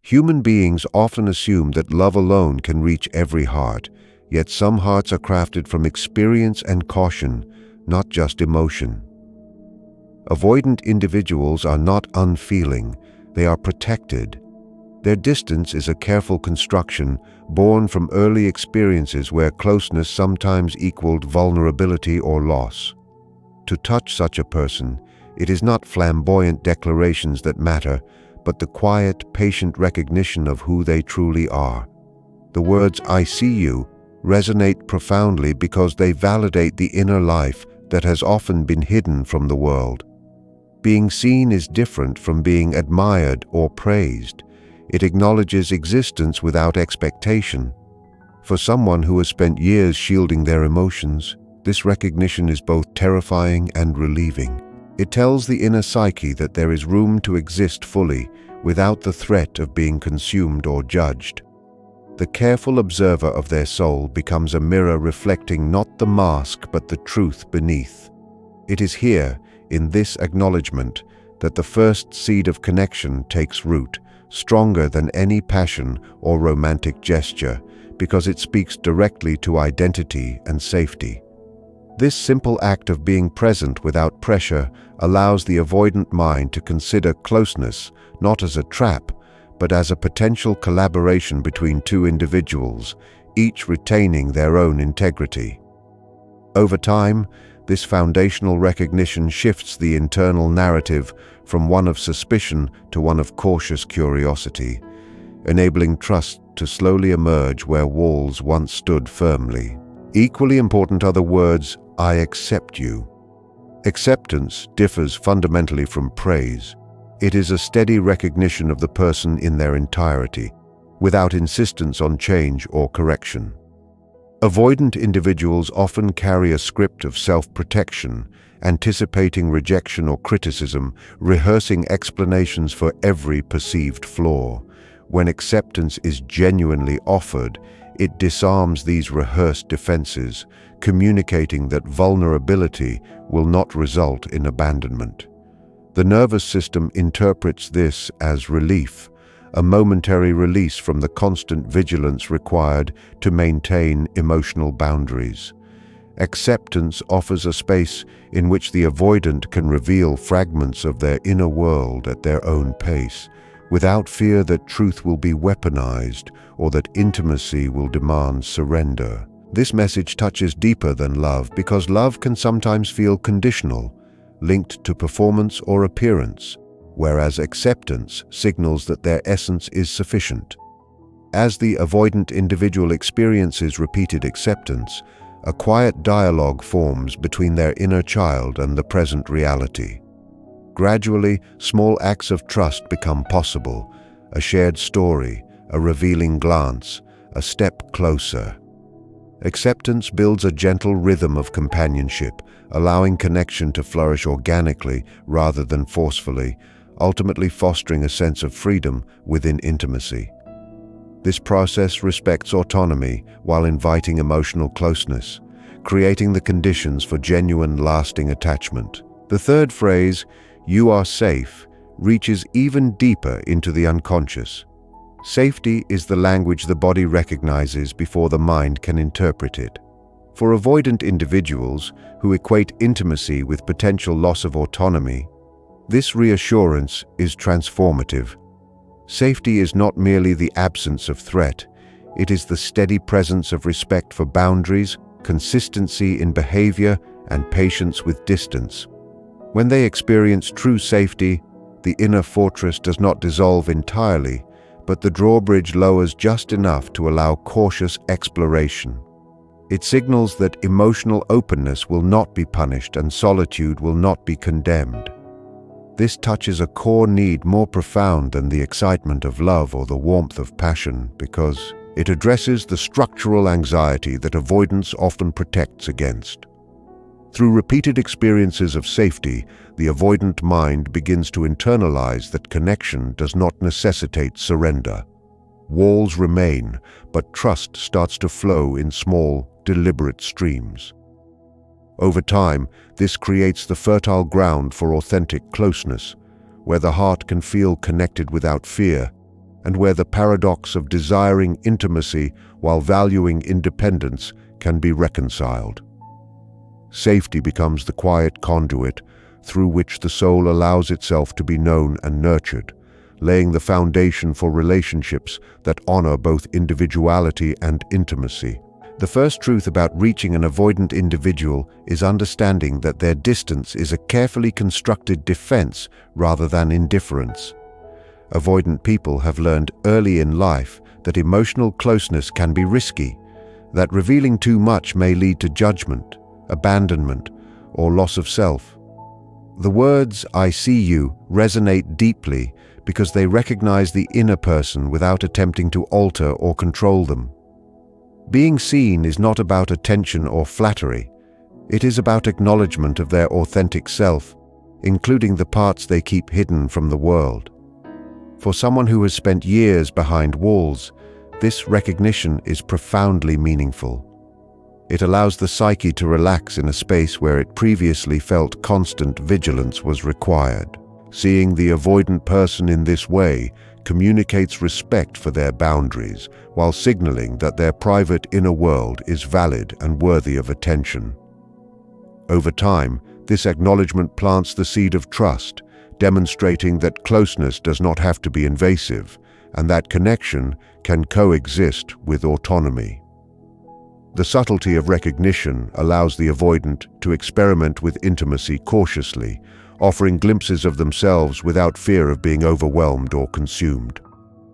Human beings often assume that love alone can reach every heart, yet some hearts are crafted from experience and caution, not just emotion. Avoidant individuals are not unfeeling, they are protected. Their distance is a careful construction born from early experiences where closeness sometimes equaled vulnerability or loss. To touch such a person, it is not flamboyant declarations that matter, but the quiet, patient recognition of who they truly are. The words "I see you" resonate profoundly because they validate the inner life that has often been hidden from the world. Being seen is different from being admired or praised. It acknowledges existence without expectation. For someone who has spent years shielding their emotions, this recognition is both terrifying and relieving. It tells the inner psyche that there is room to exist fully without the threat of being consumed or judged. The careful observer of their soul becomes a mirror reflecting not the mask but the truth beneath. It is here, in this acknowledgement, that the first seed of connection takes root, stronger than any passion or romantic gesture, because it speaks directly to identity and safety. This simple act of being present without pressure allows the avoidant mind to consider closeness not as a trap, but as a potential collaboration between two individuals, each retaining their own integrity. Over time, this foundational recognition shifts the internal narrative from one of suspicion to one of cautious curiosity, enabling trust to slowly emerge where walls once stood firmly. Equally important are the words, "I accept you." Acceptance differs fundamentally from praise. It is a steady recognition of the person in their entirety, without insistence on change or correction. Avoidant individuals often carry a script of self-protection, anticipating rejection or criticism, rehearsing explanations for every perceived flaw. When acceptance is genuinely offered, it disarms these rehearsed defenses, communicating that vulnerability will not result in abandonment. The nervous system interprets this as relief, a momentary release from the constant vigilance required to maintain emotional boundaries. Acceptance offers a space in which the avoidant can reveal fragments of their inner world at their own pace, without fear that truth will be weaponized or that intimacy will demand surrender. This message touches deeper than love because love can sometimes feel conditional, linked to performance or appearance, whereas acceptance signals that their essence is sufficient. As the avoidant individual experiences repeated acceptance, a quiet dialogue forms between their inner child and the present reality. Gradually, small acts of trust become possible, a shared story, a revealing glance, a step closer. Acceptance builds a gentle rhythm of companionship, allowing connection to flourish organically rather than forcefully, ultimately fostering a sense of freedom within intimacy. This process respects autonomy while inviting emotional closeness, creating the conditions for genuine, lasting attachment. The third phrase, "You are safe," reaches even deeper into the unconscious. Safety is the language the body recognizes before the mind can interpret it. For avoidant individuals who equate intimacy with potential loss of autonomy, this reassurance is transformative. Safety is not merely the absence of threat, it is the steady presence of respect for boundaries, consistency in behavior, and patience with distance. When they experience true safety, the inner fortress does not dissolve entirely, but the drawbridge lowers just enough to allow cautious exploration. It signals that emotional openness will not be punished and solitude will not be condemned. This touches a core need more profound than the excitement of love or the warmth of passion, because it addresses the structural anxiety that avoidance often protects against. Through repeated experiences of safety, the avoidant mind begins to internalize that connection does not necessitate surrender. Walls remain, but trust starts to flow in small, deliberate streams. Over time, this creates the fertile ground for authentic closeness, where the heart can feel connected without fear, and where the paradox of desiring intimacy while valuing independence can be reconciled. Safety becomes the quiet conduit through which the soul allows itself to be known and nurtured, laying the foundation for relationships that honor both individuality and intimacy. The first truth about reaching an avoidant individual is understanding that their distance is a carefully constructed defense rather than indifference. Avoidant people have learned early in life that emotional closeness can be risky, that revealing too much may lead to judgment, abandonment, or loss of self. The words, "I see you," resonate deeply because they recognize the inner person without attempting to alter or control them. Being seen is not about attention or flattery. It is about acknowledgement of their authentic self, including the parts they keep hidden from the world. For someone who has spent years behind walls, this recognition is profoundly meaningful. It allows the psyche to relax in a space where it previously felt constant vigilance was required. Seeing the avoidant person in this way communicates respect for their boundaries, while signaling that their private inner world is valid and worthy of attention. Over time, this acknowledgement plants the seed of trust, demonstrating that closeness does not have to be invasive, and that connection can coexist with autonomy. The subtlety of recognition allows the avoidant to experiment with intimacy cautiously, offering glimpses of themselves without fear of being overwhelmed or consumed.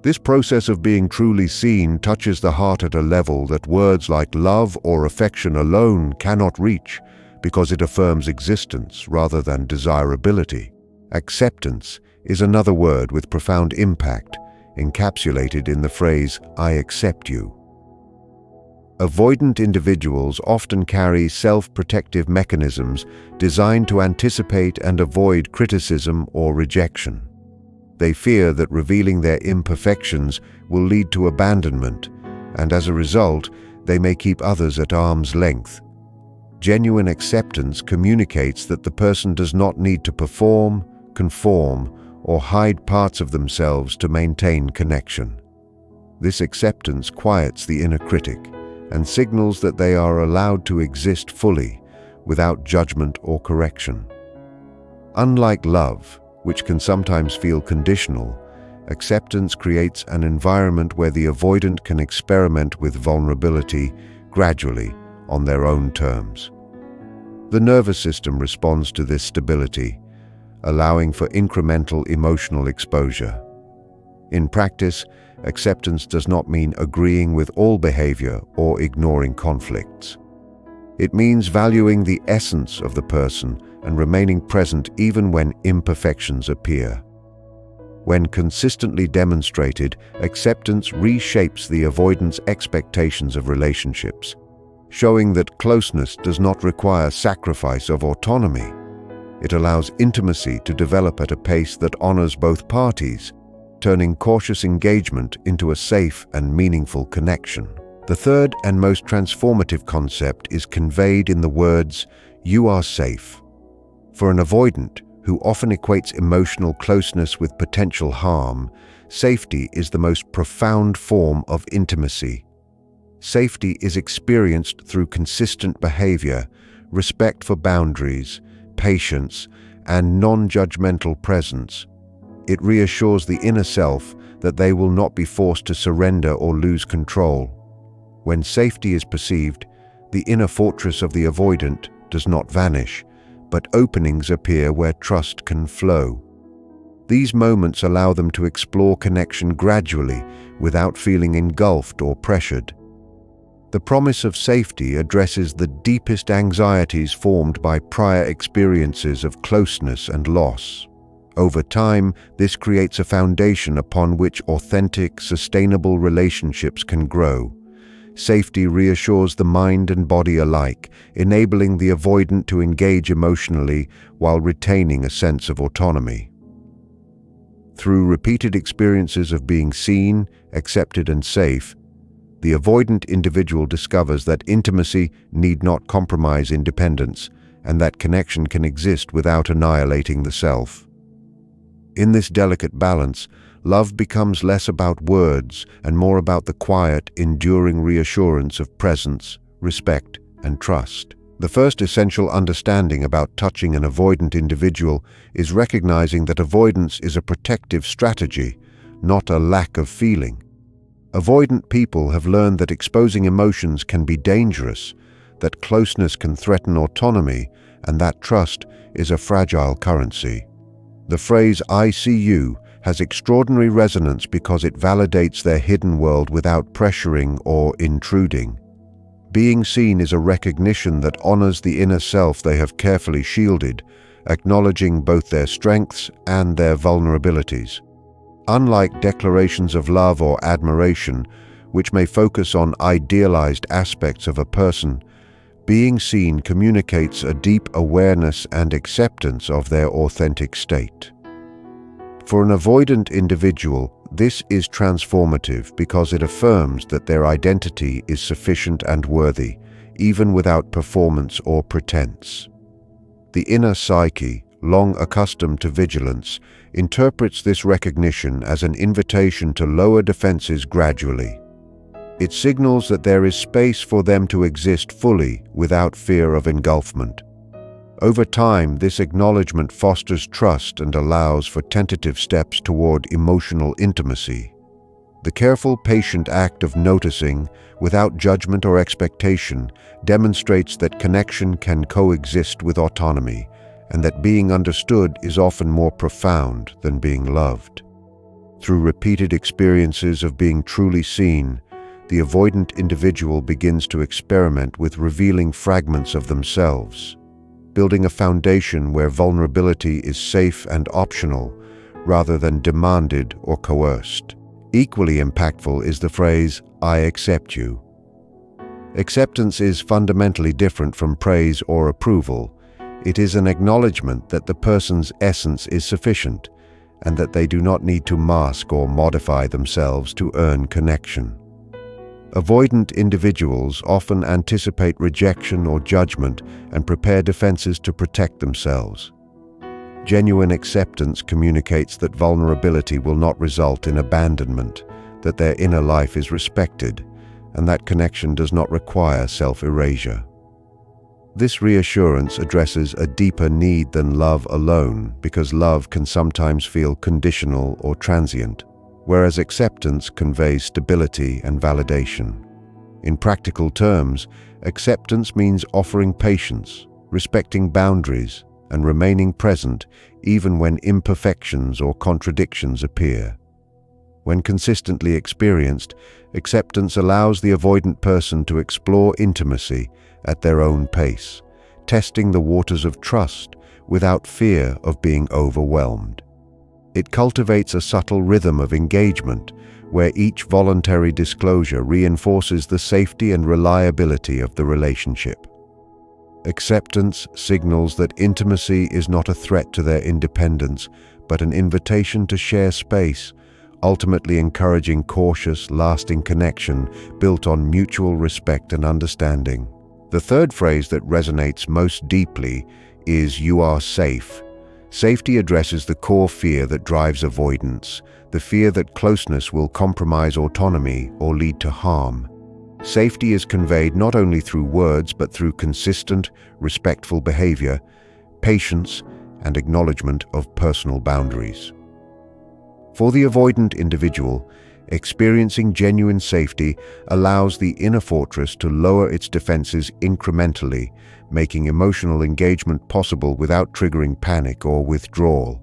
This process of being truly seen touches the heart at a level that words like love or affection alone cannot reach, because it affirms existence rather than desirability. Acceptance is another word with profound impact, encapsulated in the phrase, "I accept you." Avoidant individuals often carry self-protective mechanisms designed to anticipate and avoid criticism or rejection. They fear that revealing their imperfections will lead to abandonment, and as a result, they may keep others at arm's length. Genuine acceptance communicates that the person does not need to perform, conform, or hide parts of themselves to maintain connection. This acceptance quiets the inner critic and signals that they are allowed to exist fully, without judgment or correction. Unlike love, which can sometimes feel conditional, acceptance creates an environment where the avoidant can experiment with vulnerability gradually on their own terms. The nervous system responds to this stability, allowing for incremental emotional exposure. In practice, acceptance does not mean agreeing with all behavior or ignoring conflicts. It means valuing the essence of the person and remaining present even when imperfections appear. When consistently demonstrated, acceptance reshapes the avoidant's expectations of relationships, showing that closeness does not require sacrifice of autonomy. It allows intimacy to develop at a pace that honors both parties, turning cautious engagement into a safe and meaningful connection. The third and most transformative concept is conveyed in the words, "You are safe." For an avoidant, who often equates emotional closeness with potential harm, safety is the most profound form of intimacy. Safety is experienced through consistent behavior, respect for boundaries, patience, and non-judgmental presence. It reassures the inner self that they will not be forced to surrender or lose control. When safety is perceived, the inner fortress of the avoidant does not vanish, but openings appear where trust can flow. These moments allow them to explore connection gradually without feeling engulfed or pressured. The promise of safety addresses the deepest anxieties formed by prior experiences of closeness and loss. Over time, this creates a foundation upon which authentic, sustainable relationships can grow. Safety reassures the mind and body alike, enabling the avoidant to engage emotionally while retaining a sense of autonomy. Through repeated experiences of being seen, accepted, and safe, the avoidant individual discovers that intimacy need not compromise independence, and that connection can exist without annihilating the self. In this delicate balance love becomes less about words and more about the quiet, enduring reassurance of presence, respect, and trust. The first essential understanding about touching an avoidant individual is recognizing that avoidance is a protective strategy, not a lack of feeling. Avoidant people have learned that exposing emotions can be dangerous, that closeness can threaten autonomy, and that trust is a fragile currency. The phrase "I see you" has extraordinary resonance because it validates their hidden world without pressuring or intruding. Being seen is a recognition that honors the inner self they have carefully shielded, acknowledging both their strengths and their vulnerabilities. Unlike declarations of love or admiration, which may focus on idealized aspects of a person, being seen communicates a deep awareness and acceptance of their authentic state. For an avoidant individual, this is transformative because it affirms that their identity is sufficient and worthy, even without performance or pretense. The inner psyche, long accustomed to vigilance, interprets this recognition as an invitation to lower defenses gradually. It signals that there is space for them to exist fully without fear of engulfment. Over time, this acknowledgement fosters trust and allows for tentative steps toward emotional intimacy. The careful, patient act of noticing, without judgment or expectation, demonstrates that connection can coexist with autonomy, and that being understood is often more profound than being loved. Through repeated experiences of being truly seen, the avoidant individual begins to experiment with revealing fragments of themselves, building a foundation where vulnerability is safe and optional, rather than demanded or coerced. Equally impactful is the phrase, "I accept you." Acceptance is fundamentally different from praise or approval. It is an acknowledgement that the person's essence is sufficient, and that they do not need to mask or modify themselves to earn connection. Avoidant individuals often anticipate rejection or judgment and prepare defenses to protect themselves. Genuine acceptance communicates that vulnerability will not result in abandonment, that their inner life is respected, and that connection does not require self-erasure. This reassurance addresses a deeper need than love alone, because love can sometimes feel conditional or transient, whereas acceptance conveys stability and validation. In practical terms, acceptance means offering patience, respecting boundaries, and remaining present even when imperfections or contradictions appear. When consistently experienced, acceptance allows the avoidant person to explore intimacy at their own pace, testing the waters of trust without fear of being overwhelmed. It cultivates a subtle rhythm of engagement where each voluntary disclosure reinforces the safety and reliability of the relationship. Acceptance signals that intimacy is not a threat to their independence, but an invitation to share space, ultimately encouraging cautious, lasting connection built on mutual respect and understanding. The third phrase that resonates most deeply is "you are safe." Safety addresses the core fear that drives avoidance, the fear that closeness will compromise autonomy or lead to harm. Safety is conveyed not only through words but through consistent, respectful behavior, patience, and acknowledgement of personal boundaries. For the avoidant individual, experiencing genuine safety allows the inner fortress to lower its defenses incrementally, making emotional engagement possible without triggering panic or withdrawal.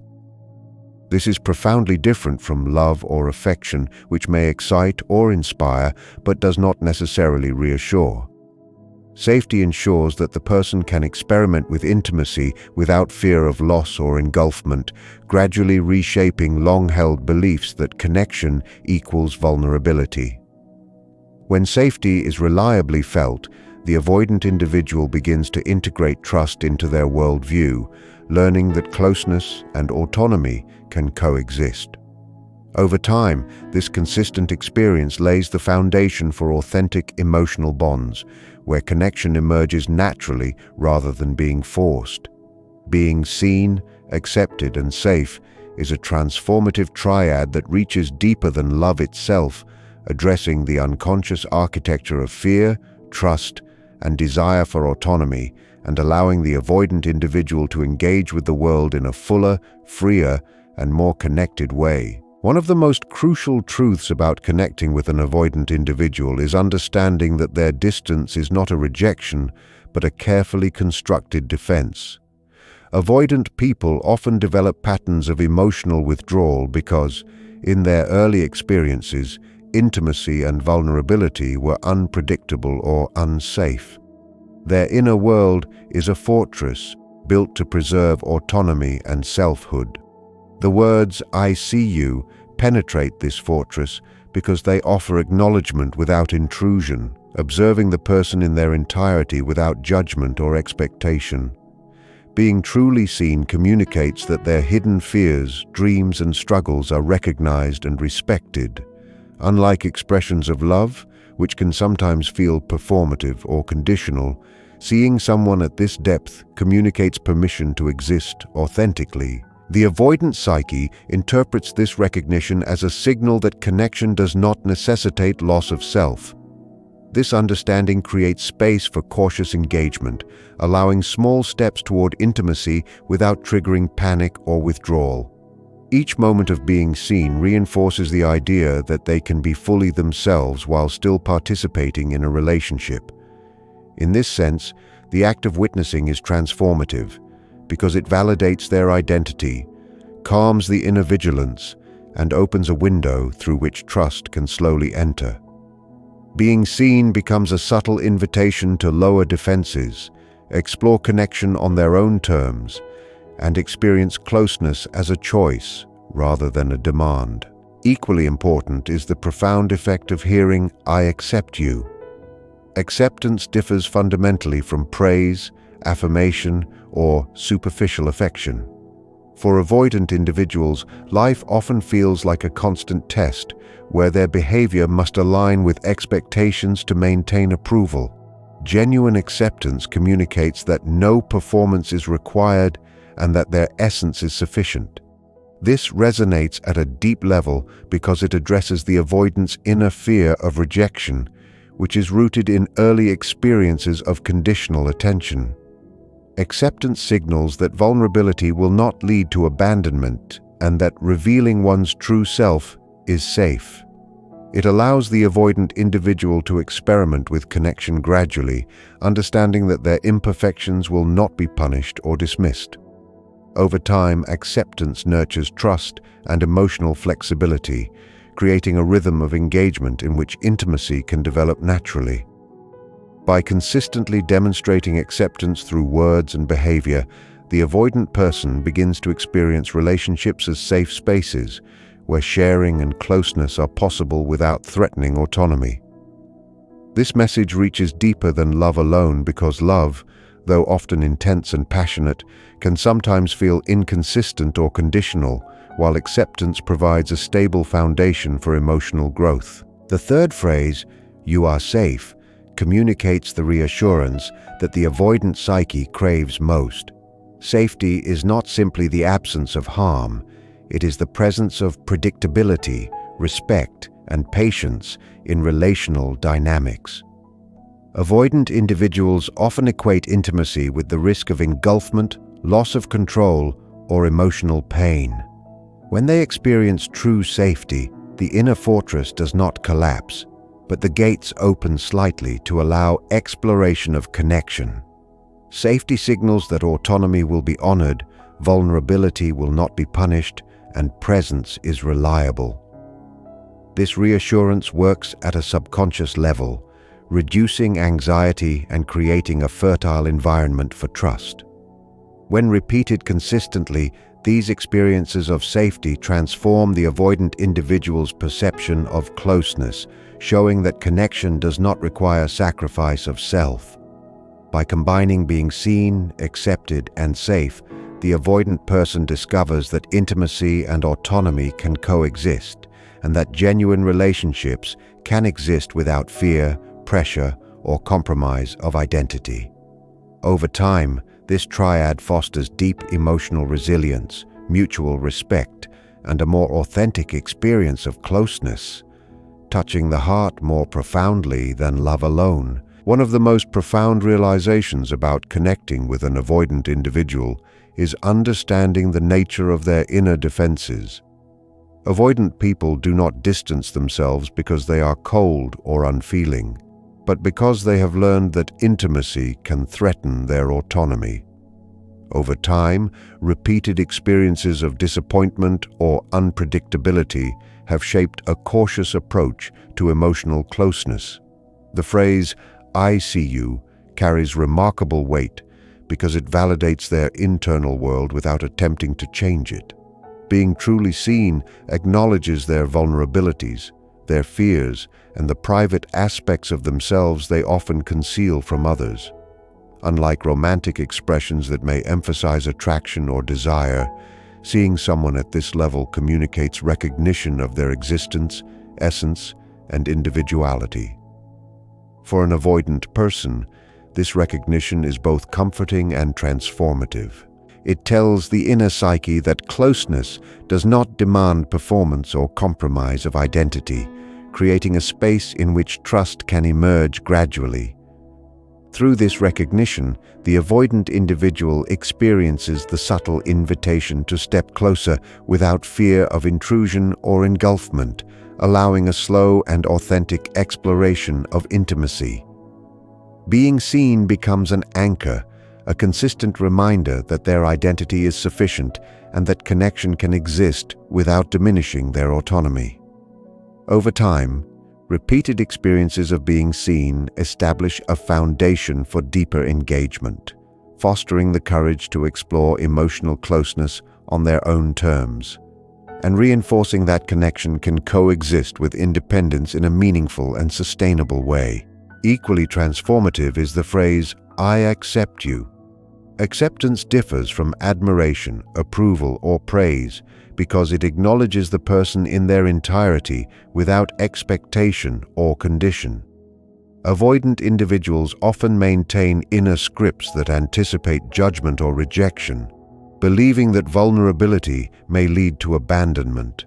This is profoundly different from love or affection, which may excite or inspire but does not necessarily reassure. Safety ensures that the person can experiment with intimacy without fear of loss or engulfment, gradually reshaping long-held beliefs that connection equals vulnerability. When safety is reliably felt, the avoidant individual begins to integrate trust into their worldview, learning that closeness and autonomy can coexist. Over time, this consistent experience lays the foundation for authentic emotional bonds, where connection emerges naturally rather than being forced. Being seen, accepted, and safe is a transformative triad that reaches deeper than love itself, addressing the unconscious architecture of fear, trust, and desire for autonomy, and allowing the avoidant individual to engage with the world in a fuller, freer, and more connected way. One of the most crucial truths about connecting with an avoidant individual is understanding that their distance is not a rejection, but a carefully constructed defense. Avoidant people often develop patterns of emotional withdrawal because, in their early experiences, intimacy and vulnerability were unpredictable or unsafe. Their inner world is a fortress built to preserve autonomy and selfhood. The words "I see you" penetrate this fortress because they offer acknowledgement without intrusion, observing the person in their entirety without judgment or expectation. Being truly seen communicates that their hidden fears, dreams, and struggles are recognized and respected. Unlike expressions of love, which can sometimes feel performative or conditional, seeing someone at this depth communicates permission to exist authentically. The avoidant psyche interprets this recognition as a signal that connection does not necessitate loss of self. This understanding creates space for cautious engagement, allowing small steps toward intimacy without triggering panic or withdrawal. Each moment of being seen reinforces the idea that they can be fully themselves while still participating in a relationship. In this sense, the act of witnessing is transformative, because it validates their identity, calms the inner vigilance, and opens a window through which trust can slowly enter. Being seen becomes a subtle invitation to lower defenses, explore connection on their own terms, and experience closeness as a choice rather than a demand. Equally important is the profound effect of hearing "I accept you." Acceptance differs fundamentally from praise, affirmation, or superficial affection. For avoidant individuals, life often feels like a constant test, where their behavior must align with expectations to maintain approval. Genuine acceptance communicates that no performance is required and that their essence is sufficient. This resonates at a deep level because it addresses the avoidant's inner fear of rejection, which is rooted in early experiences of conditional attention. Acceptance signals that vulnerability will not lead to abandonment and that revealing one's true self is safe. It allows the avoidant individual to experiment with connection gradually, understanding that their imperfections will not be punished or dismissed. Over time, acceptance nurtures trust and emotional flexibility, creating a rhythm of engagement in which intimacy can develop naturally. By consistently demonstrating acceptance through words and behavior, the avoidant person begins to experience relationships as safe spaces, where sharing and closeness are possible without threatening autonomy. This message reaches deeper than love alone because love, though often intense and passionate, can sometimes feel inconsistent or conditional, while acceptance provides a stable foundation for emotional growth. The third phrase, "You are safe," communicates the reassurance that the avoidant psyche craves most. Safety is not simply the absence of harm, it is the presence of predictability, respect, and patience in relational dynamics. Avoidant individuals often equate intimacy with the risk of engulfment, loss of control, or emotional pain. When they experience true safety, the inner fortress does not collapse, but the gates open slightly to allow exploration of connection. Safety signals that autonomy will be honored, vulnerability will not be punished, and presence is reliable. This reassurance works at a subconscious level, reducing anxiety and creating a fertile environment for trust. When repeated consistently, these experiences of safety transform the avoidant individual's perception of closeness, showing that connection does not require sacrifice of self. By combining being seen, accepted, and safe, the avoidant person discovers that intimacy and autonomy can coexist, and that genuine relationships can exist without fear, pressure, or compromise of identity. Over time, this triad fosters deep emotional resilience, mutual respect, and a more authentic experience of closeness, touching the heart more profoundly than love alone. One of the most profound realizations about connecting with an avoidant individual is understanding the nature of their inner defenses. Avoidant people do not distance themselves because they are cold or unfeeling, but because they have learned that intimacy can threaten their autonomy. Over time, repeated experiences of disappointment or unpredictability have shaped a cautious approach to emotional closeness. The phrase, "I see you," carries remarkable weight because it validates their internal world without attempting to change it. Being truly seen acknowledges their vulnerabilities, their fears, and the private aspects of themselves they often conceal from others. Unlike romantic expressions that may emphasize attraction or desire, seeing someone at this level communicates recognition of their existence, essence, and individuality. For an avoidant person, this recognition is both comforting and transformative. It tells the inner psyche that closeness does not demand performance or compromise of identity, creating a space in which trust can emerge gradually. Through this recognition, the avoidant individual experiences the subtle invitation to step closer without fear of intrusion or engulfment, allowing a slow and authentic exploration of intimacy. Being seen becomes an anchor, a consistent reminder that their identity is sufficient and that connection can exist without diminishing their autonomy. Over time, repeated experiences of being seen establish a foundation for deeper engagement, fostering the courage to explore emotional closeness on their own terms, and reinforcing that connection can coexist with independence in a meaningful and sustainable way. Equally transformative is the phrase, "I accept you." Acceptance differs from admiration, approval, or praise because it acknowledges the person in their entirety without expectation or condition. Avoidant individuals often maintain inner scripts that anticipate judgment or rejection, believing that vulnerability may lead to abandonment.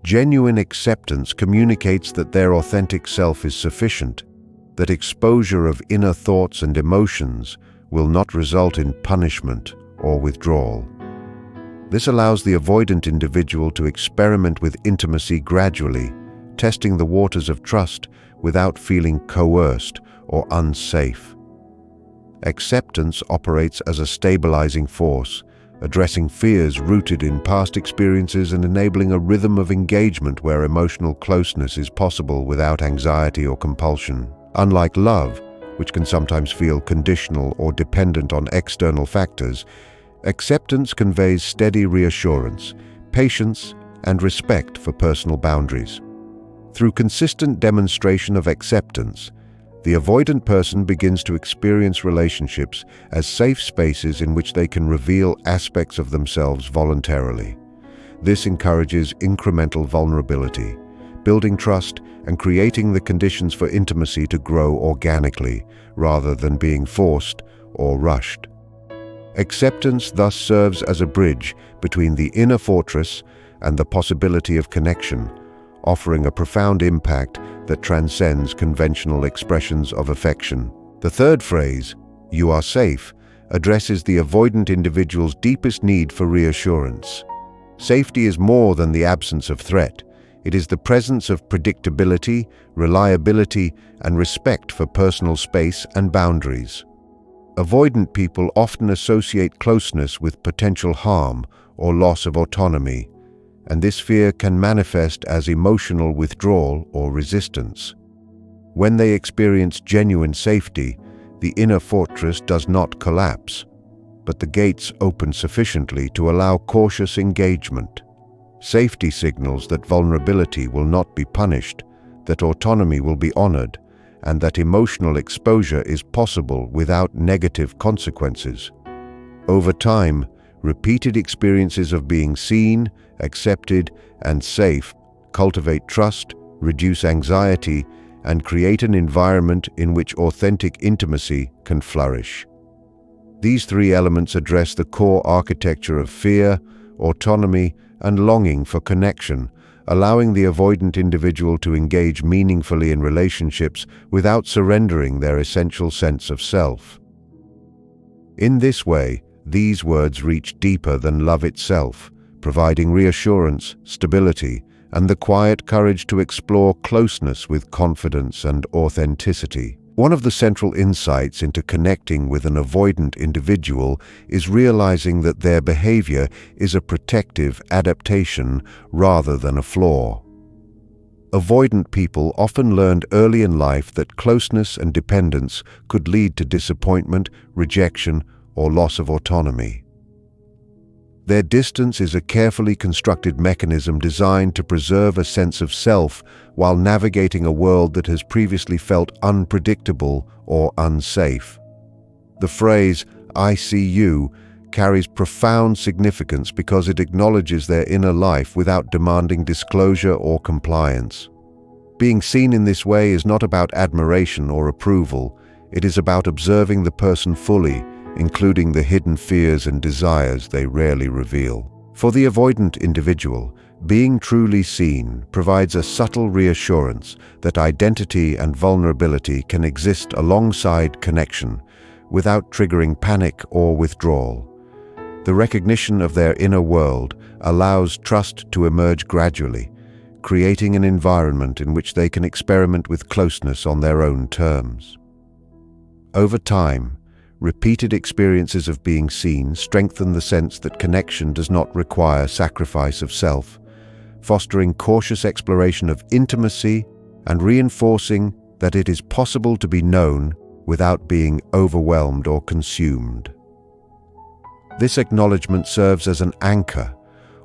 Genuine acceptance communicates that their authentic self is sufficient, that exposure of inner thoughts and emotions will not result in punishment or withdrawal. This allows the avoidant individual to experiment with intimacy gradually, testing the waters of trust without feeling coerced or unsafe. Acceptance operates as a stabilizing force, addressing fears rooted in past experiences and enabling a rhythm of engagement where emotional closeness is possible without anxiety or compulsion. Unlike love, which can sometimes feel conditional or dependent on external factors, acceptance conveys steady reassurance, patience, and respect for personal boundaries. Through consistent demonstration of acceptance, the avoidant person begins to experience relationships as safe spaces in which they can reveal aspects of themselves voluntarily. This encourages incremental vulnerability, building trust and creating the conditions for intimacy to grow organically rather than being forced or rushed. Acceptance thus serves as a bridge between the inner fortress and the possibility of connection, offering a profound impact that transcends conventional expressions of affection. The third phrase, "You are safe," addresses the avoidant individual's deepest need for reassurance. Safety is more than the absence of threat. It is the presence of predictability, reliability, and respect for personal space and boundaries. Avoidant people often associate closeness with potential harm or loss of autonomy, and this fear can manifest as emotional withdrawal or resistance. When they experience genuine safety, the inner fortress does not collapse, but the gates open sufficiently to allow cautious engagement. Safety signals that vulnerability will not be punished, that autonomy will be honored, and that emotional exposure is possible without negative consequences. Over time, repeated experiences of being seen, accepted, and safe cultivate trust, reduce anxiety, and create an environment in which authentic intimacy can flourish. These three elements address the core architecture of fear, autonomy, and longing for connection, allowing the avoidant individual to engage meaningfully in relationships without surrendering their essential sense of self. In this way, these words reach deeper than love itself, providing reassurance, stability, and the quiet courage to explore closeness with confidence and authenticity. One of the central insights into connecting with an avoidant individual is realizing that their behavior is a protective adaptation rather than a flaw. Avoidant people often learned early in life that closeness and dependence could lead to disappointment, rejection, or loss of autonomy. Their distance is a carefully constructed mechanism designed to preserve a sense of self while navigating a world that has previously felt unpredictable or unsafe. The phrase, "I see you," carries profound significance because it acknowledges their inner life without demanding disclosure or compliance. Being seen in this way is not about admiration or approval. It is about observing the person fully, including the hidden fears and desires they rarely reveal. For the avoidant individual, being truly seen provides a subtle reassurance that identity and vulnerability can exist alongside connection, without triggering panic or withdrawal. The recognition of their inner world allows trust to emerge gradually, creating an environment in which they can experiment with closeness on their own terms. Over time, repeated experiences of being seen strengthen the sense that connection does not require sacrifice of self, fostering cautious exploration of intimacy and reinforcing that it is possible to be known without being overwhelmed or consumed. This acknowledgement serves as an anchor,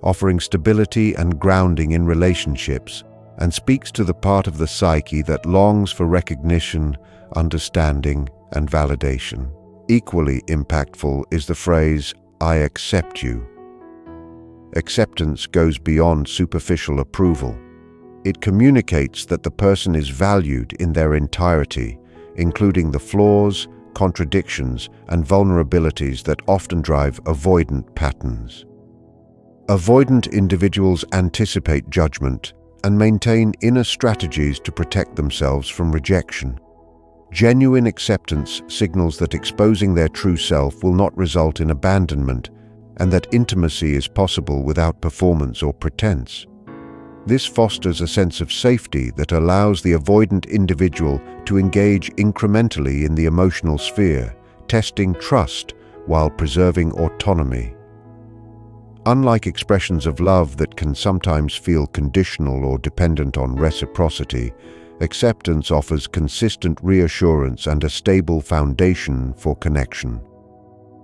offering stability and grounding in relationships, and speaks to the part of the psyche that longs for recognition, understanding, and validation. Equally impactful is the phrase, "I accept you." Acceptance goes beyond superficial approval. It communicates that the person is valued in their entirety, including the flaws, contradictions, and vulnerabilities that often drive avoidant patterns. Avoidant individuals anticipate judgment and maintain inner strategies to protect themselves from rejection. Genuine acceptance signals that exposing their true self will not result in abandonment and that intimacy is possible without performance or pretense. This fosters a sense of safety that allows the avoidant individual to engage incrementally in the emotional sphere, testing trust while preserving autonomy. Unlike expressions of love that can sometimes feel conditional or dependent on reciprocity, acceptance offers consistent reassurance and a stable foundation for connection.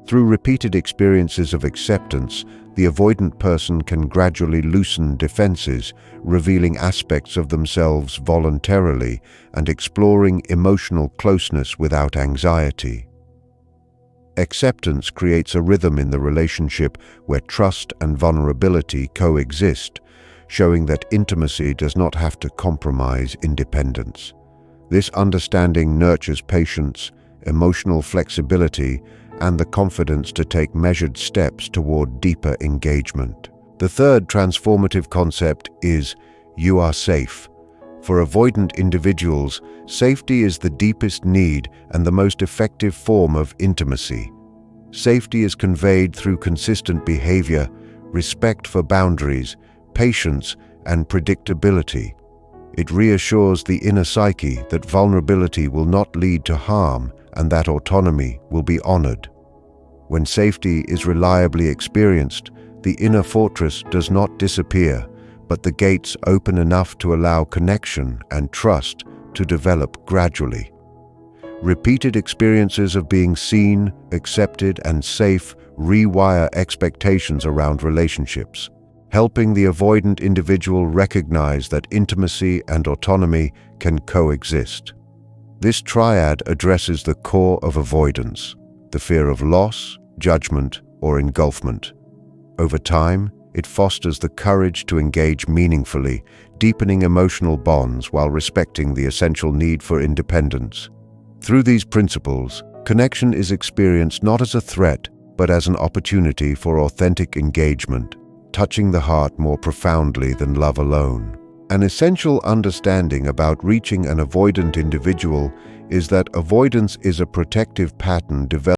Through repeated experiences of acceptance, the avoidant person can gradually loosen defenses, revealing aspects of themselves voluntarily and exploring emotional closeness without anxiety. Acceptance creates a rhythm in the relationship where trust and vulnerability coexist, showing that intimacy does not have to compromise independence. This understanding nurtures patience, emotional flexibility, and the confidence to take measured steps toward deeper engagement. The third transformative concept is "you are safe." For avoidant individuals, safety is the deepest need and the most effective form of intimacy. Safety is conveyed through consistent behavior, respect for boundaries, patience, and predictability. It reassures the inner psyche that vulnerability will not lead to harm and that autonomy will be honored. When safety is reliably experienced, the inner fortress does not disappear, but the gates open enough to allow connection and trust to develop gradually. Repeated experiences of being seen, accepted, and safe rewire expectations around relationships, helping the avoidant individual recognize that intimacy and autonomy can coexist. This triad addresses the core of avoidance, the fear of loss, judgment, or engulfment. Over time, it fosters the courage to engage meaningfully, deepening emotional bonds while respecting the essential need for independence. Through these principles, connection is experienced not as a threat, but as an opportunity for authentic engagement, touching the heart more profoundly than love alone. An essential understanding about reaching an avoidant individual is that avoidance is a protective pattern developed